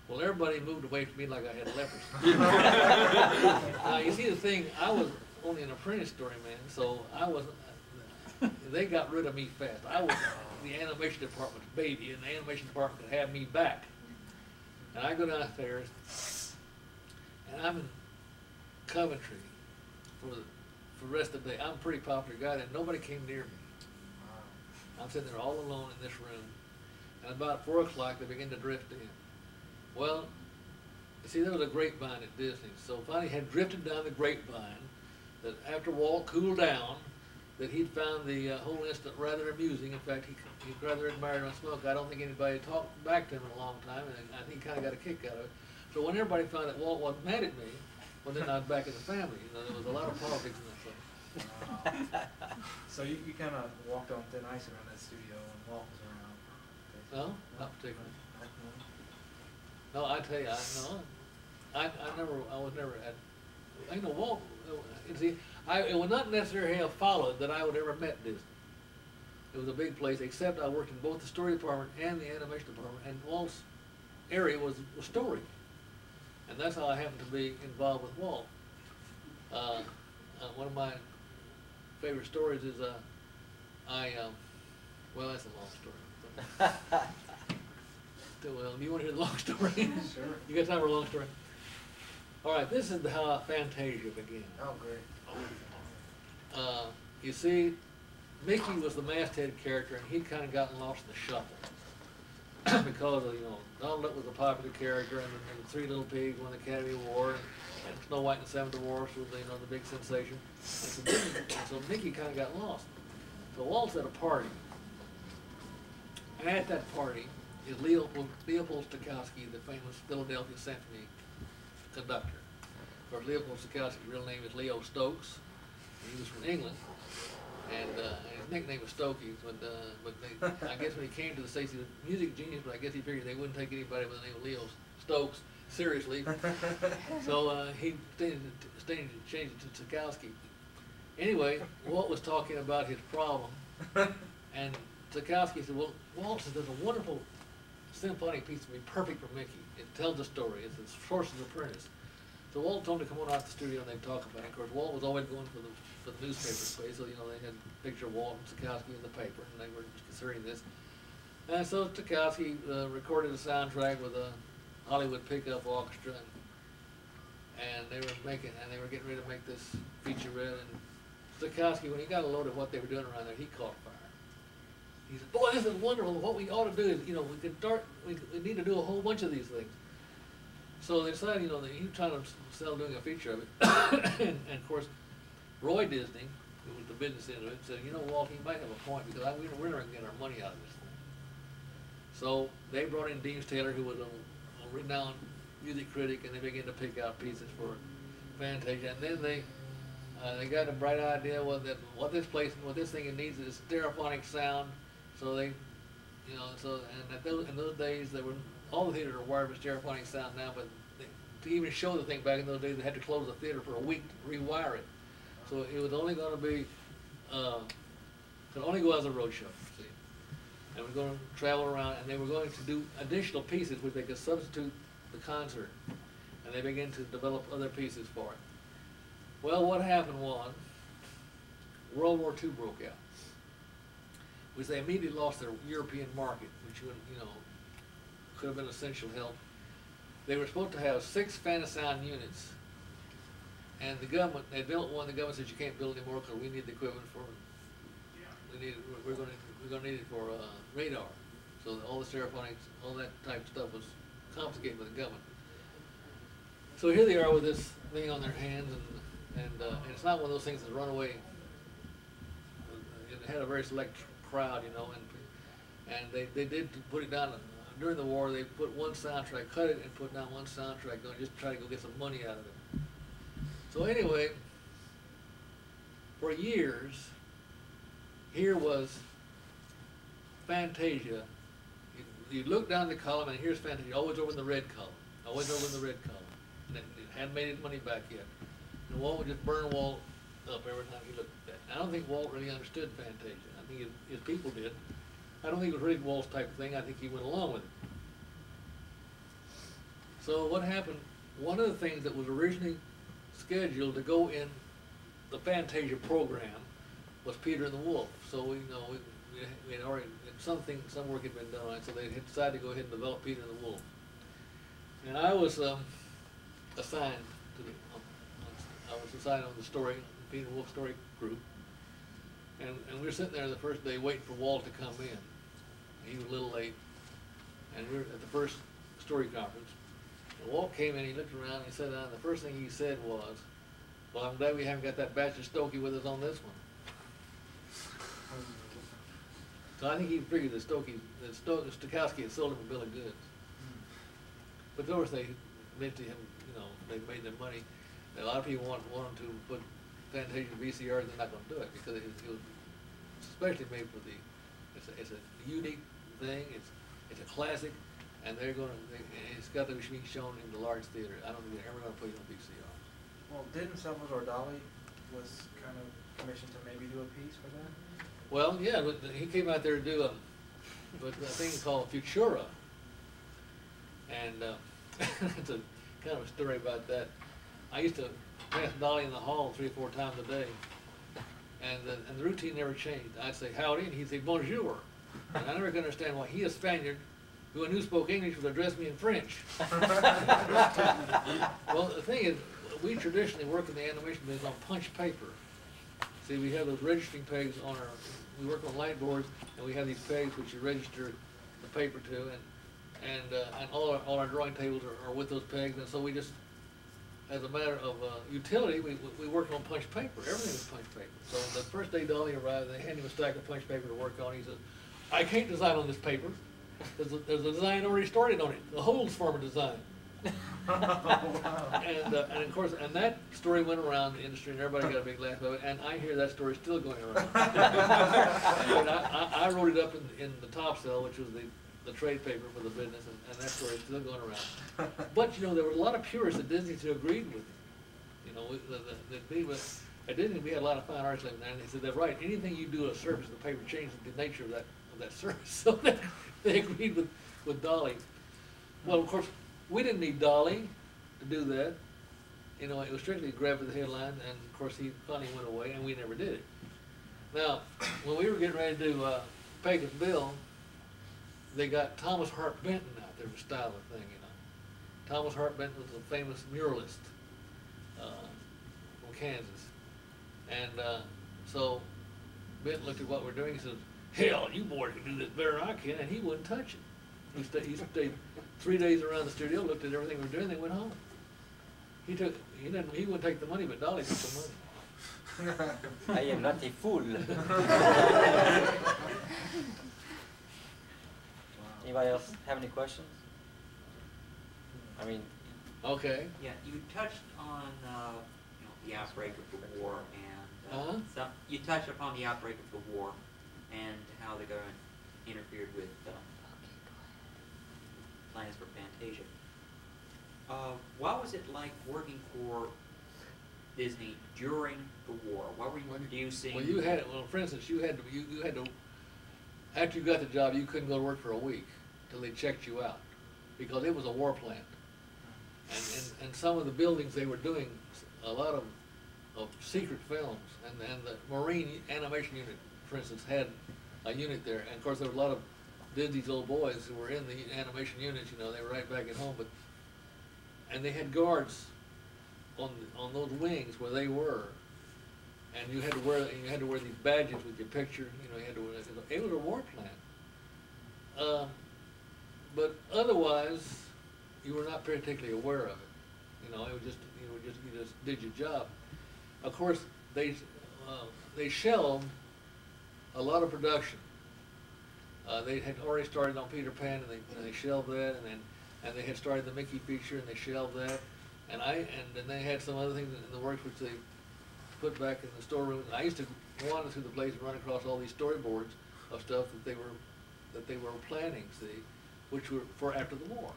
Well, everybody moved away from me like I had leprosy. Now, you see the thing, I was only an apprentice story man, so I wasn't, they got rid of me fast. I was the animation department's baby, and the animation department could have me back. And I go downstairs, and I'm in Coventry for the rest of the day. I'm a pretty popular guy, and nobody came near me. I'm sitting there all alone in this room, and about 4 o'clock they begin to drift in. Well, you see, there was a grapevine at Disney, so finally had drifted down the grapevine that after Walt cooled down, that he'd found the whole incident rather amusing. In fact, he rather admired my smoke. I don't think anybody had talked back to him in a long time, and I think he kind of got a kick out of it. So when everybody found that Walt wasn't mad at me, well, then I was back in the family. You know, there was a lot of politics in that place. Wow. So you kind of walked on thin ice around that studio when Walt was around. No, not particularly. No, I tell you, I was never at, you know, Walt, you see, it would not necessarily have followed that I would ever met Disney. It was a big place, except I worked in both the story department and the animation department, and Walt's area was story. And that's how I happened to be involved with Walt. One of my favorite stories is, well, that's a long story. Well, do you want to hear the long story? Sure. You got time for a long story? All right, this is how Fantasia began. Oh, great. You see, Mickey was the masthead character, and he'd kind of gotten lost in the shuffle because of, you know, Donald Duck was a popular character, and the Three Little Pigs won the Academy Award, and Snow White and the Seven Dwarfs was, you know, the big sensation. And so Mickey kind of got lost. So Walt's at a party, and at that party is Leopold Stokowski, the famous Philadelphia Symphony conductor. Of course, Leopold Stokowski's real name is Leo Stokes, and he was from England, and his nickname was Stokey, but I guess when he came to the States, he was a music genius, but I guess he figured they wouldn't take anybody with the name of Leo Stokes seriously, so he changed it to Stokowski. Anyway, Walt was talking about his problem, and Stokowski said, well, Walt says there's a wonderful symphonic piece to be perfect for Mickey. It tells a story. It's the Sorcerer's Apprentice. So Walt told him to come on out to the studio and they'd talk about it. Of course, Walt was always going for the newspaper space, so you know they had a picture of Walt and Stokowski in the paper, and they were considering this. And so Stokowski recorded a soundtrack with a Hollywood pickup orchestra, and they were getting ready to make this featurette. And Stokowski, when he got a load of what they were doing around there, he caught fire. He said, boy, this is wonderful. What we ought to do is, you know, we need to do a whole bunch of these things. So they decided, you know, that he was trying to sell doing a feature of it. and of course, Roy Disney, who was the business end of it, said, you know, Walt, he might have a point because we're never going to get our money out of this thing. So they brought in Deems Taylor, who was a renowned music critic, and they began to pick out pieces for Fantasia. And then they got a bright idea that what this thing needs is stereophonic sound. So they, you know, and in those days, all the theaters are wired with stereophonic sound now, but to even show the thing back in those days, they had to close the theater for a week to rewire it. So it was only going to be, could only go as a road show, see. And we're going to travel around, and they were going to do additional pieces which they could substitute the concert. And they began to develop other pieces for it. Well, what happened was, World War II broke out, which they immediately lost their European market, which would, you know, could have been essential help. They were supposed to have 6 Fantasound units, and the government, they built one. The government said you can't build anymore because we need the equipment for. We're going to need it for radar. So all the stereophonics, all that type of stuff was confiscated by the government. So here they are with this thing on their hands, and it's not one of those things that run away. It had a very select crowd, you know, and they did put it down during the war. They put one soundtrack, cut it, and put down one soundtrack, going just try to go get some money out of it. So anyway, for years, here was Fantasia. You look down the column, and here's Fantasia, always over in the red column, always over in the red column. And it hadn't made its money back yet. And Walt would just burn Walt up every time he looked at that. I don't think Walt really understood Fantasia. I think his people did. I don't think it was really Walt's type of thing. I think he went along with it. So what happened, one of the things that was originally scheduled to go in the Fantasia program was Peter and the Wolf. So we had already, some work had been done on it, so they had decided to go ahead and develop Peter and the Wolf. And I was assigned to I was assigned on the story, Peter and the Wolf story group. And we were sitting there the first day waiting for Walt to come in. He was a little late. And we were at the first story conference. And Walt came in, he looked around, and he sat down, and the first thing he said was, "Well, I'm glad we haven't got that batch of Stokey with us on this one." So I think he figured that Stokowski had sold him a bill of goods. But of course they meant to him, they made their money. A lot of people want him to put Fantasia VCR, they're not going to do it because it was especially made for it's a unique thing, it's a classic, and it's got to be shown in the large theater. I don't think they're ever going to put it on VCR. Well, didn't Salvador Dali was kind of commissioned to maybe do a piece for that? Well, yeah, but he came out there to do a thing called Futura, and it's a kind of a story about that. I used to pass Dolly in the hall 3 or 4 times a day, and the routine never changed. I'd say howdy, and he'd say bonjour, and I never could understand why he, a Spaniard, who I knew spoke English, would address me in French. Well, the thing is, we traditionally work in the animation business on punch paper. See, we have those registering pegs on we work on light boards, and we have these pegs which you register the paper to, and all our drawing tables are with those pegs, and so we just, as a matter of utility, we work on punch paper. Everything is punch paper. So the first day Dolly arrived, they handed him a stack of punch paper to work on. He says, "I can't design on this paper. There's a design already started on it. The holes form a design." Wow. And of course, and that story went around the industry, and everybody got a big laugh about it. And I hear that story still going around. And I wrote it up in the Top Cell, which was the trade paper for the business, and that story is still going around. But there were a lot of purists at Disney who agreed with me. At Disney, we had a lot of fine artists living there, and they said, "They're right. Anything you do to a surface of the paper changes the nature of that surface." So they agreed with Dolly. Well, of course, we didn't need Dolly to do that. It was strictly grab for the headline, and of course he finally went away, and we never did it. Now, when we were getting ready to do Pecos Bill, they got Thomas Hart Benton out there to style the thing, Thomas Hart Benton was a famous muralist from Kansas. And so Benton looked at what we're doing, he says, "Hell, you boys can do this better than I can," and he wouldn't touch it. He stayed 3 days around the studio, looked at everything we were doing, then went home. He wouldn't take the money, but Dolly took the money. I am not a fool. Anybody else have any questions? I mean, okay. Yeah, you touched on the outbreak of the war, and you touched upon the outbreak of the war and how the government interfered with plans for Fantasia. What was it like working for Disney during the war? What were you producing? Well, for instance, you had to, after you got the job, you couldn't go to work for a week till they checked you out, because it was a war plant. And some of the buildings they were doing a lot of secret films, and the Marine Animation Unit, for instance, had a unit there, and of course there were a lot of Disney's old boys who were in the animation units, they were right back at home, and they had guards on those wings where they were, and you had to wear these badges with your picture, it was a war plant. But otherwise, you were not particularly aware of it. It was just you just did your job. Of course, they shelved a lot of production. They had already started on Peter Pan, and they shelved that, and they had started the Mickey feature, and they shelved that, and then they had some other things in the works which they put back in the storeroom. And I used to wander through the place and run across all these storyboards of stuff that they were planning, see, which were for after the war.